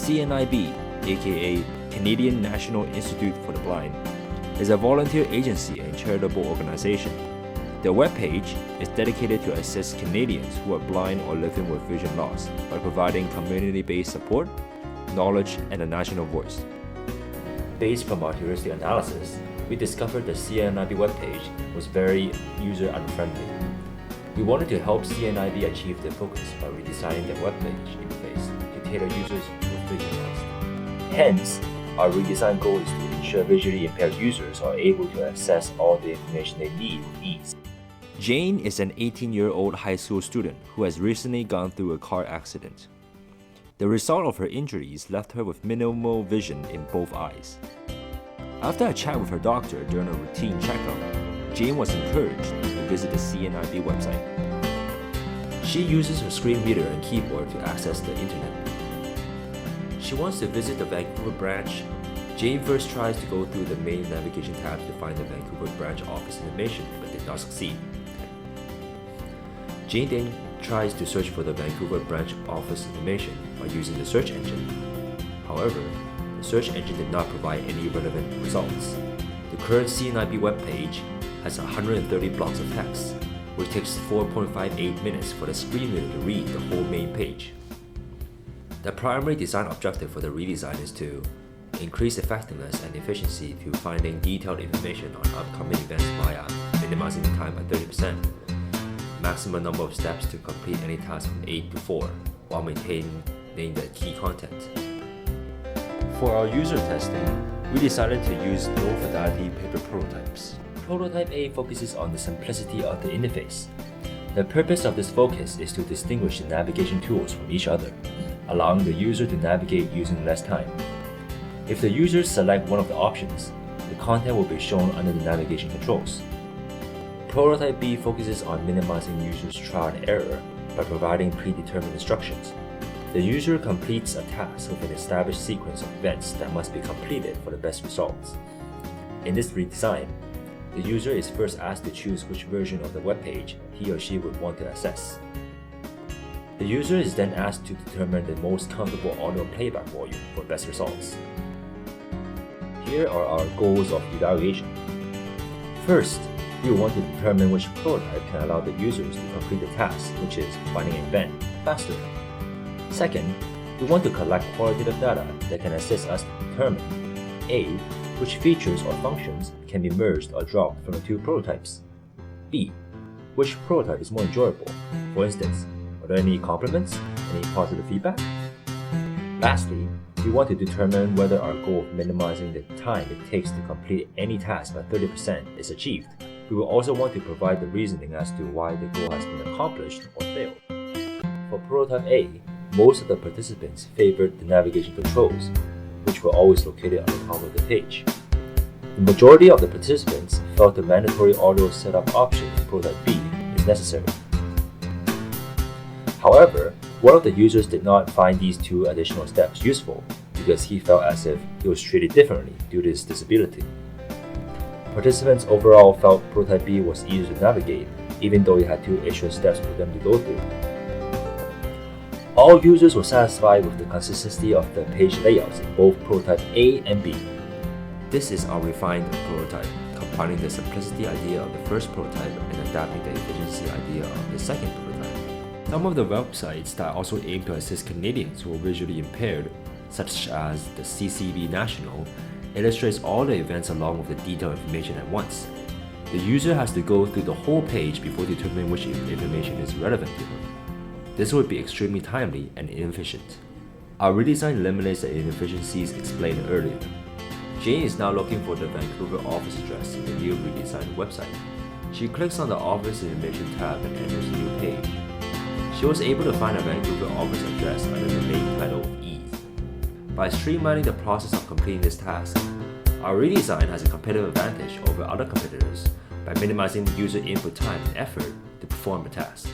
CNIB, aka Canadian National Institute for the Blind, is a volunteer agency and charitable organization. Their webpage is dedicated to assist Canadians who are blind or living with vision loss by providing community-based support, knowledge, and a national voice. Based from our heuristic analysis, we discovered the CNIB webpage was very user-unfriendly. We wanted to help CNIB achieve their focus by redesigning their webpage interface to tailor users with vision loss. Hence, our redesign goal is to ensure visually impaired users are able to access all the information they need with ease. Jane is an 18-year-old high school student who has recently gone through a car accident. The result of her injuries left her with minimal vision in both eyes. After a chat with her doctor during a routine checkup, Jane was encouraged to visit the CNIB website. She uses her screen reader and keyboard to access the internet. She wants to visit the Vancouver branch. Jane first tries to go through the main navigation tabs to find the Vancouver branch office information, but did not succeed. Jane then tries to search for the Vancouver branch office information by using the search engine. However, the search engine did not provide any relevant results. The current CNIB webpage has 130 blocks of text, which takes 4.58 minutes for the screen reader to read the whole main page. The primary design objective for the redesign is to increase effectiveness and efficiency through finding detailed information on upcoming events via minimizing the time by 30%, maximum number of steps to complete any task from 8 to 4, while maintaining the key content. For our user testing, we decided to use low-fidelity paper prototypes. Prototype A focuses on the simplicity of the interface. The purpose of this focus is to distinguish the navigation tools from each other, allowing the user to navigate using less time. If the users select one of the options, the content will be shown under the navigation controls. Prototype B focuses on minimizing users' trial and error by providing predetermined instructions. The user completes a task with an established sequence of events that must be completed for the best results. In this redesign, the user is first asked to choose which version of the webpage he or she would want to access. The user is then asked to determine the most comfortable audio playback volume for best results. Here are our goals of evaluation. First, we want to determine which prototype can allow the users to complete the task, which is finding an event, faster. Second, we want to collect qualitative data that can assist us to determine A. Which features or functions can be merged or dropped from the two prototypes. B. Which prototype is more enjoyable? For instance, are there any compliments, any positive feedback? Lastly, we want to determine whether our goal of minimizing the time it takes to complete any task by 30% is achieved. We will also want to provide the reasoning as to why the goal has been accomplished or failed. For prototype A, most of the participants favored the navigation controls, which were always located on the top of the page. The majority of the participants felt the mandatory audio setup option in prototype B is necessary. However, one of the users did not find these two additional steps useful because he felt as if he was treated differently due to his disability. Participants overall felt prototype B was easier to navigate, even though it had two extra steps for them to go through. All users were satisfied with the consistency of the page layouts in both prototype A and B. This is our refined prototype, combining the simplicity idea of the first prototype and adapting the efficiency idea of the second prototype. Some of the websites that also aim to assist Canadians who are visually impaired, such as the CCB National, illustrates all the events along with the detailed information at once. The user has to go through the whole page before determining which information is relevant to them. This would be extremely timely and inefficient. Our redesign eliminates the inefficiencies explained earlier. Jane is now looking for the Vancouver office address in the new redesigned website. She clicks on the office information tab and enters a new page. She was able to find a Vancouver office address under the main title with ease. By streamlining the process of completing this task, our redesign has a competitive advantage over other competitors by minimizing user input time and effort to perform the task.